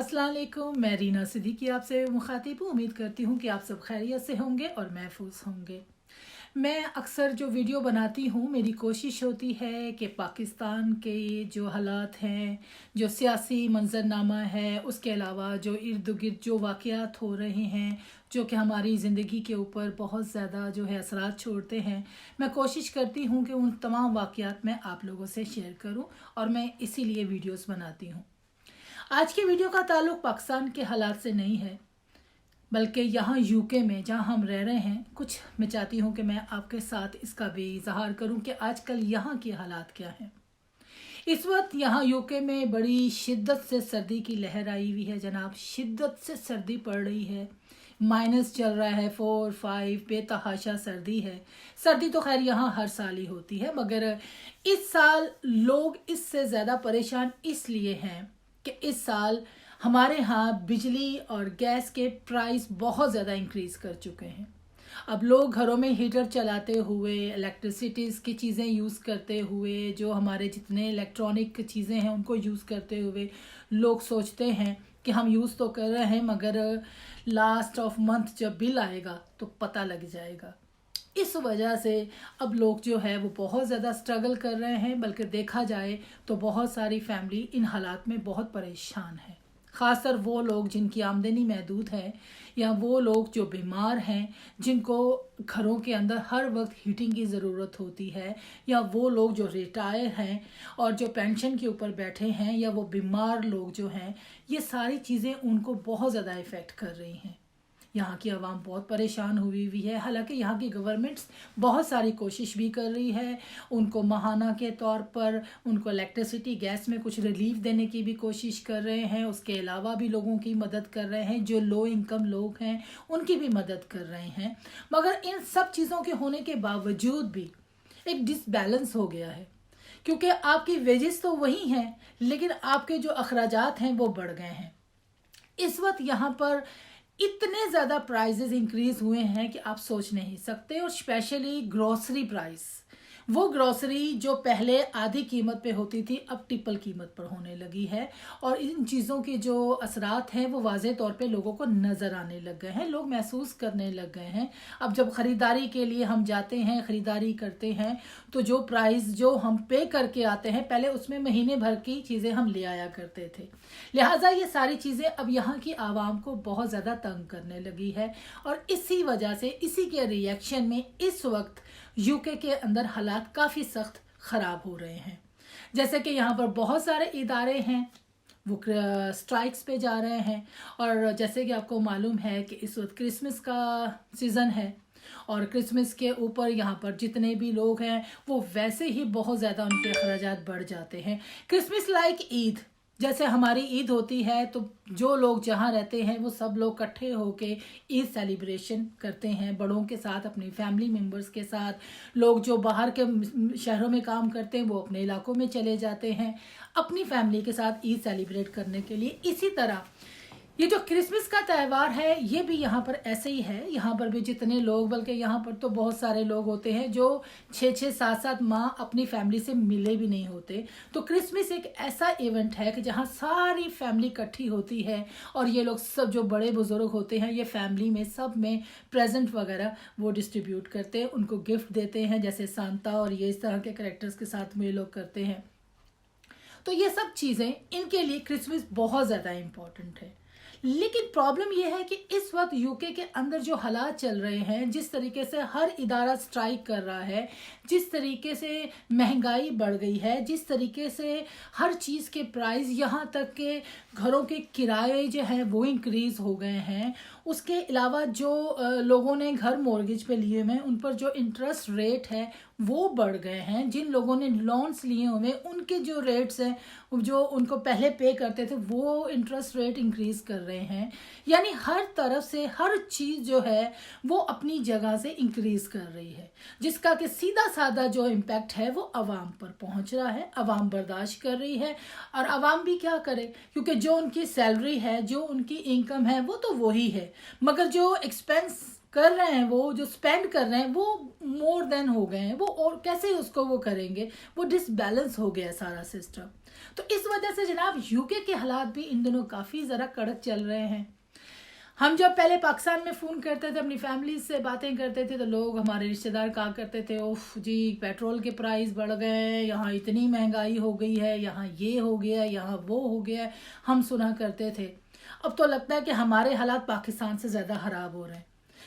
अस्सलाम वालेकुम, मैं रीना सिद्दीकी आपसे मुखातिब हूँ। उम्मीद करती हूँ कि आप सब खैरियत से होंगे और महफूज होंगे। मैं अक्सर जो वीडियो बनाती हूँ, मेरी कोशिश होती है कि पाकिस्तान के जो हालात हैं, जो सियासी मंजरनामा है, उसके अलावा जो इर्द गिर्द जो वाक़यात हो रहे हैं, जो कि हमारी ज़िंदगी के ऊपर बहुत ज़्यादा जो है असरात छोड़ते हैं, मैं कोशिश करती हूँ कि उन तमाम वाक़यात मैं आप लोगों से शेयर करूँ और मैं इसीलिए वीडियोस बनाती हूँ। आज की वीडियो का ताल्लुक पाकिस्तान के हालात से नहीं है, बल्कि यहाँ यूके में जहाँ हम रह रहे हैं, कुछ मैं चाहती हूँ कि मैं आपके साथ इसका भी इजहार करूँ कि आजकल यहाँ के हालात क्या हैं। इस वक्त यहाँ यूके में बड़ी शिद्दत से सर्दी की लहर आई हुई है जनाब। शिद्दत से सर्दी पड़ रही है, माइनस चल रहा है, 4-5 बेतहाशा सर्दी है। सर्दी तो खैर यहाँ हर साल ही होती है, मगर इस साल लोग इससे ज़्यादा परेशान इसलिए हैं कि इस साल हमारे यहाँ बिजली और गैस के प्राइस बहुत ज़्यादा इंक्रीज़ कर चुके हैं। अब लोग घरों में हीटर चलाते हुए, इलेक्ट्रिसिटीज़ की चीज़ें यूज़ करते हुए, जो हमारे जितने इलेक्ट्रॉनिक चीज़ें हैं उनको यूज़ करते हुए लोग सोचते हैं कि हम यूज़ तो कर रहे हैं, मगर लास्ट ऑफ मंथ जब बिल आएगा तो पता लग जाएगा। इस वजह से अब लोग जो है वो बहुत ज़्यादा स्ट्रगल कर रहे हैं, बल्कि देखा जाए तो बहुत सारी फैमिली इन हालात में बहुत परेशान है। ख़ासकर वो लोग जिनकी आमदनी महदूद है, या वो लोग जो बीमार हैं, जिनको घरों के अंदर हर वक्त हीटिंग की ज़रूरत होती है, या वो लोग जो रिटायर हैं और जो पेंशन के ऊपर बैठे हैं, या वो बीमार लोग जो हैं, ये सारी चीज़ें उनको बहुत ज़्यादा इफ़ेक्ट कर रही हैं। यहाँ की आवाम बहुत परेशान हुई हुई है। हालांकि यहाँ की गवर्नमेंट्स बहुत सारी कोशिश भी कर रही है, उनको माहाना के तौर पर उनको इलेक्ट्रिसिटी गैस में कुछ रिलीफ देने की भी कोशिश कर रहे हैं। उसके अलावा भी लोगों की मदद कर रहे हैं, जो लो इनकम लोग हैं उनकी भी मदद कर रहे हैं। मगर इन सब चीज़ों के होने के बावजूद भी एक डिसबैलेंस हो गया है, क्योंकि आपकी वेजेस तो वही हैं, लेकिन आपके जो अखराजात हैं वो बढ़ गए हैं। इस वक्त यहाँ पर इतने ज़्यादा प्राइजेस इंक्रीज़ हुए हैं कि आप सोच नहीं सकते। और स्पेशली ग्रोसरी प्राइस, वो ग्रोसरी जो पहले आधी कीमत पे होती थी अब ट्रिपल कीमत पर होने लगी है। और इन चीज़ों के जो असरात हैं वो वाज़े तौर पे लोगों को नज़र आने लग गए हैं, लोग महसूस करने लग गए हैं। अब जब ख़रीदारी के लिए हम जाते हैं, ख़रीदारी करते हैं, तो जो प्राइस जो हम पे करके आते हैं, पहले उसमें महीने भर की चीज़ें हम ले आया करते थे। लिहाजा ये सारी चीज़ें अब यहाँ की आवाम को बहुत ज़्यादा तंग करने लगी है। और इसी वजह से, इसी के रिएक्शन में इस वक्त यूके के अंदर हालात काफ़ी सख्त ख़राब हो रहे हैं। जैसे कि यहाँ पर बहुत सारे इदारे हैं वो स्ट्राइक्स पे जा रहे हैं। और जैसे कि आपको मालूम है कि इस वक्त क्रिसमस का सीज़न है, और क्रिसमस के ऊपर यहाँ पर जितने भी लोग हैं वो वैसे ही बहुत ज़्यादा उनके अखराजात बढ़ जाते हैं। क्रिसमस लाइक ईद, जैसे हमारी ईद होती है तो जो लोग जहाँ रहते हैं वो सब लोग इकट्ठे होके ईद सेलिब्रेशन करते हैं, बड़ों के साथ, अपनी फैमिली मेम्बर्स के साथ। लोग जो बाहर के शहरों में काम करते हैं वो अपने इलाकों में चले जाते हैं अपनी फैमिली के साथ ईद सेलिब्रेट करने के लिए। इसी तरह ये जो क्रिसमस का त्यौहार है ये भी यहाँ पर ऐसे ही है। यहाँ पर भी जितने लोग, बल्कि यहाँ पर तो बहुत सारे लोग होते हैं जो 6-6, 7-7 माह अपनी फैमिली से मिले भी नहीं होते। तो क्रिसमस एक ऐसा इवेंट है कि जहाँ सारी फैमिली इकट्ठी होती है, और ये लोग सब जो बड़े बुजुर्ग होते हैं ये फैमिली में सब में प्रेजेंट वगैरह वो डिस्ट्रीब्यूट करते हैं, उनको गिफ्ट देते हैं, जैसे सांता और ये इस तरह के कैरेक्टर्स के साथ में ये लोग करते हैं। तो ये सब चीज़ें, इनके लिए क्रिसमस बहुत ज़्यादा इम्पोर्टेंट है। लेकिन प्रॉब्लम यह है कि इस वक्त यूके के अंदर जो हालात चल रहे हैं, जिस तरीके से हर इदारा स्ट्राइक कर रहा है, जिस तरीके से महंगाई बढ़ गई है, जिस तरीके से हर चीज़ के प्राइस, यहाँ तक के घरों के किराए जो हैं वो इंक्रीज़ हो गए हैं। उसके अलावा जो लोगों ने घर मॉर्गेज पे लिए हुए हैं उन पर जो इंटरेस्ट रेट है वो बढ़ गए हैं। जिन लोगों ने लोन्स लिए हुए उनके जो रेट्स हैं, जो उनको पहले पे करते थे, वो इंटरेस्ट रेट इंक्रीज़ कर रहे हैं। यानी हर तरफ से हर चीज़ जो है वो अपनी जगह से इंक्रीज़ कर रही है, जिसका कि सीधा साधा जो इम्पैक्ट है वो आवाम पर पहुंच रहा है। आवाम बर्दाश्त कर रही है, और आवाम भी क्या करे, क्योंकि जो उनकी सैलरी है, जो उनकी इनकम है वो तो वही है, मगर जो एक्सपेंस कर रहे हैं, वो जो स्पेंड कर रहे हैं वो मोर देन हो गए हैं, वो और कैसे उसको वो करेंगे, वो डिसबैलेंस हो गया सारा सिस्टम। तो इस वजह से जनाब यूके के हालात भी इन दिनों काफ़ी ज़रा कड़क चल रहे हैं। हम जब पहले पाकिस्तान में फ़ोन करते थे, अपनी फैमिली से बातें करते थे, तो लोग हमारे रिश्तेदार कहा करते थे, उफ जी पेट्रोल के प्राइस बढ़ गए हैं, यहाँ इतनी महंगाई हो गई है, यहाँ ये हो गया है, यहाँ वो हो गया है, हम सुना करते थे। अब तो लगता है कि हमारे हालात पाकिस्तान से ज़्यादा ख़राब हो रहे हैं,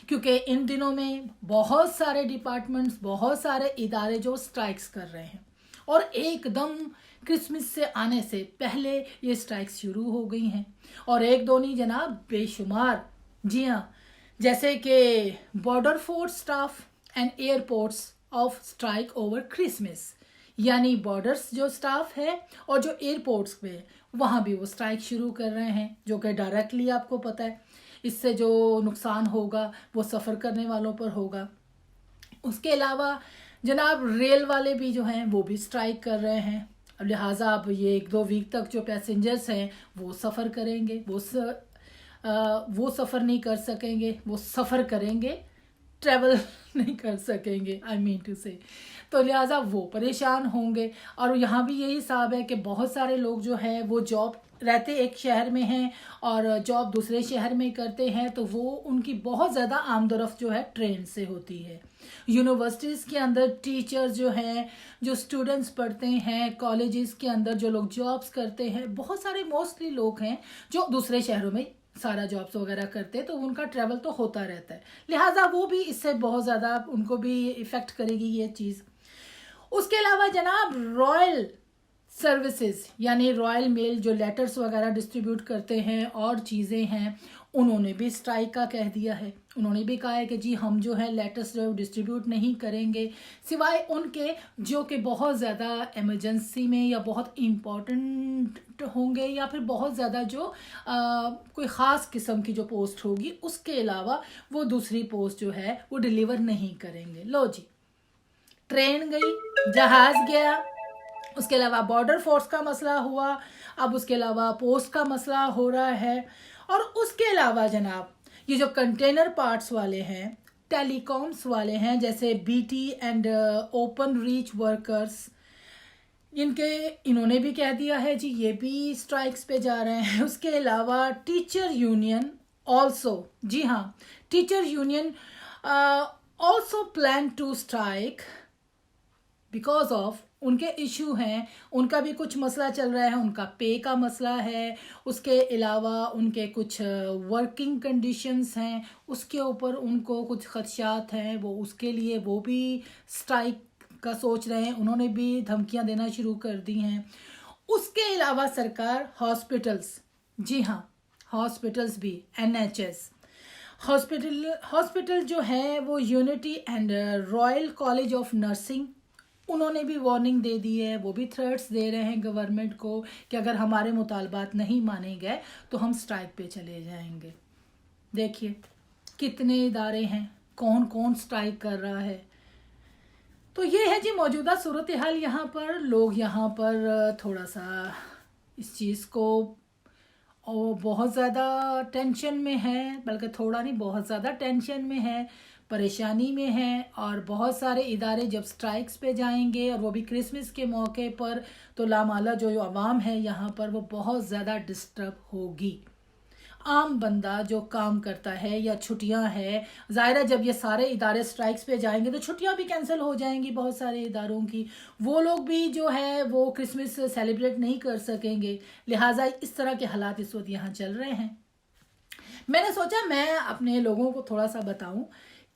क्योंकि इन दिनों में बहुत सारे डिपार्टमेंट्स, बहुत सारे इदारे जो स्ट्राइक्स कर रहे हैं, और एकदम क्रिसमस से आने से पहले ये स्ट्राइक्स शुरू हो गई हैं, और एक दो नहीं जनाब, बेशुमार। जी हाँ, जैसे कि border force staff and airports of strike over Christmas, यानी बॉर्डर्स जो स्टाफ है और जो एयरपोर्ट्स पे वहाँ भी वो स्ट्राइक शुरू कर रहे हैं, जो कि डायरेक्टली आपको पता है इससे जो नुकसान होगा वो सफ़र करने वालों पर होगा। उसके अलावा जनाब रेल वाले भी जो हैं वो भी स्ट्राइक कर रहे हैं। अब लिहाजा अब ये 1-2 वीक तक जो पैसेंजर्स हैं वो सफ़र करेंगे, वो सफ़र नहीं कर सकेंगे, वो सफ़र करेंगे, ट्रैवल नहीं कर सकेंगे, आई मीन टू से। तो लिहाजा वो परेशान होंगे। और यहाँ भी यही हिसाब है कि बहुत सारे लोग जो है वो जॉब रहते एक शहर में हैं और जॉब दूसरे शहर में करते हैं, तो वो उनकी बहुत ज़्यादा आमदोरफ्त जो है ट्रेन से होती है। यूनिवर्सिटीज़ के अंदर टीचर्स जो हैं, जो स्टूडेंट्स पढ़ते हैं, कॉलेजेस के अंदर जो लोग जॉब्स करते हैं, बहुत सारे मोस्टली लोग हैं जो दूसरे शहरों में सारा जॉब्स वगैरह करते हैं, तो उनका ट्रैवल तो होता रहता है। लिहाजा वो भी इससे बहुत ज़्यादा उनको भी इफ़ेक्ट करेगी ये चीज़। उसके अलावा जनाब रॉयल सर्विसेज यानी रॉयल मेल जो लेटर्स वगैरह डिस्ट्रीब्यूट करते हैं और चीज़ें हैं, उन्होंने भी स्ट्राइक का कह दिया है। उन्होंने भी कहा है कि जी हम जो है लेटर्स जो डिस्ट्रीब्यूट नहीं करेंगे सिवाय उनके जो कि बहुत ज़्यादा इमरजेंसी में या बहुत इम्पॉर्टेंट होंगे, या फिर बहुत ज़्यादा जो कोई ख़ास किस्म की जो पोस्ट होगी, उसके अलावा वो दूसरी पोस्ट जो है वो डिलीवर नहीं करेंगे। लो जी, ट्रेन गई, जहाज़ गया, उसके अलावा बॉर्डर फोर्स का मसला हुआ, अब उसके अलावा पोस्ट का मसला हो रहा है, और उसके अलावा जनाब ये जो कंटेनर पार्ट्स वाले हैं, टेलीकॉम्स वाले हैं, जैसे BT and open reach workers, इन्होंने भी कह दिया है जी ये भी स्ट्राइक्स पे जा रहे हैं। उसके अलावा टीचर यूनियन ऑल्सो, जी हाँ, teacher union also plan to strike because of उनके इशू हैं, उनका भी कुछ मसला चल रहा है, उनका पे का मसला है, उसके अलावा उनके कुछ वर्किंग कंडीशंस हैं, उसके ऊपर उनको कुछ खदशात हैं, वो उसके लिए वो भी स्ट्राइक का सोच रहे हैं, उन्होंने भी धमकियां देना शुरू कर दी हैं। उसके अलावा सरकार हॉस्पिटल्स, जी हाँ हॉस्पिटल्स भी, NHS हॉस्पिटल जो है वो unity and royal college of nursing, उन्होंने भी वार्निंग दे दी है, वो भी थ्रेट्स दे रहे हैं गवर्नमेंट को कि अगर हमारे मुतालबात नहीं माने गए तो हम स्ट्राइक पे चले जाएंगे। देखिए कितने इदारे हैं, कौन कौन स्ट्राइक कर रहा है। तो ये है जी मौजूदा सूरत हाल। यहाँ पर लोग यहाँ पर थोड़ा सा इस चीज़ को और बहुत ज़्यादा टेंशन में है, बल्कि थोड़ा नहीं बहुत ज़्यादा टेंशन में है, परेशानी में है। और बहुत सारे इदारे जब स्ट्राइक्स पे जाएंगे और वो भी क्रिसमस के मौके पर, तो लामाला जो आवाम है यहाँ पर वो बहुत ज़्यादा डिस्टर्ब होगी। आम बंदा जो काम करता है या छुट्टियां है, ज़ाहिर है जब ये सारे इदारे स्ट्राइक्स पे जाएंगे तो छुट्टियां भी कैंसिल हो जाएंगी बहुत सारे इदारों की, वो लोग भी जो है वो क्रिसमस सेलिब्रेट नहीं कर सकेंगे। लिहाजा इस तरह के हालात इस वक्त यहाँ चल रहे हैं। मैंने सोचा मैं अपने लोगों को थोड़ा सा बताऊं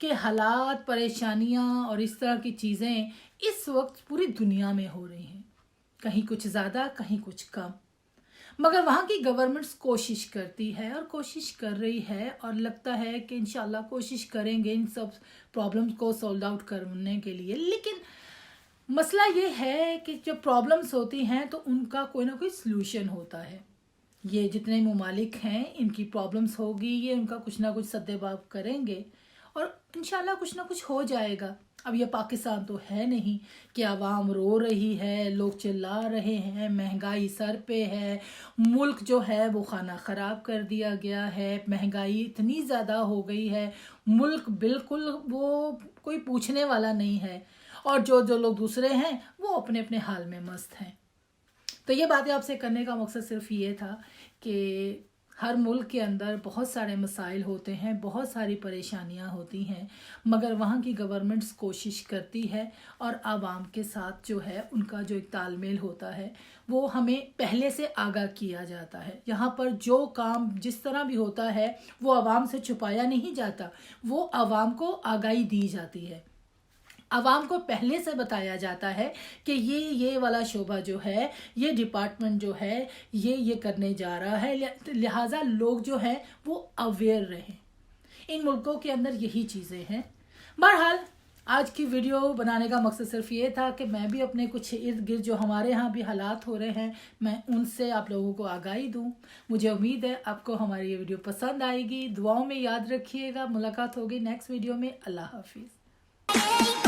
कि हालात, परेशानियां और इस तरह की चीज़ें इस वक्त पूरी दुनिया में हो रही हैं, कहीं कुछ ज़्यादा कहीं कुछ कम, मगर वहाँ की गवर्नमेंट्स कोशिश करती है और कोशिश कर रही है, और लगता है कि इंशाल्लाह कोशिश करेंगे इन सब प्रॉब्लम्स को सॉल्व आउट करने के लिए। लेकिन मसला ये है कि जब प्रॉब्लम्स होती हैं तो उनका कोई ना कोई सलूशन होता है। ये जितने ममालिक हैं इनकी प्रॉब्लम्स होगी, ये उनका कुछ ना कुछ सद्देबाब करेंगे, और इंशाल्लाह कुछ ना कुछ हो जाएगा। अब ये पाकिस्तान तो है नहीं कि आवाम रो रही है, लोग चिल्ला रहे हैं, महंगाई सर पे है, मुल्क जो है वो खाना ख़राब कर दिया गया है, महंगाई इतनी ज़्यादा हो गई है, मुल्क बिल्कुल वो कोई पूछने वाला नहीं है, और जो लोग दूसरे हैं वो अपने अपने हाल में मस्त हैं। तो ये बातें आपसे करने का मकसद सिर्फ ये था कि हर मुल्क के अंदर बहुत सारे मसाइल होते हैं, बहुत सारी परेशानियां होती हैं, मगर वहाँ की गवर्नमेंट्स कोशिश करती है और आवाम के साथ जो है उनका जो एक तालमेल होता है वो हमें पहले से आगाह किया जाता है। यहाँ पर जो काम जिस तरह भी होता है वो आवाम से छुपाया नहीं जाता, वो आवाम को आगाही दी जाती है। आवाम को पहले से बताया जाता है कि ये वाला शोबा जो है, ये डिपार्टमेंट जो है ये करने जा रहा है, लिहाजा लोग जो हैं वो अवेयर रहें। इन मुल्कों के अंदर यही चीज़ें हैं। बहरहाल आज की वीडियो बनाने का मकसद सिर्फ ये था कि मैं भी अपने कुछ इर्द गिर्द जो हमारे यहाँ भी हालात हो रहे हैं, मैं उनसे आप लोगों को आगाही दूँ। मुझे उम्मीद है आपको हमारी ये वीडियो पसंद आएगी। दुआओं में याद रखिएगा। मुलाकात होगी नेक्स्ट वीडियो में। अल्लाह हाफिज़।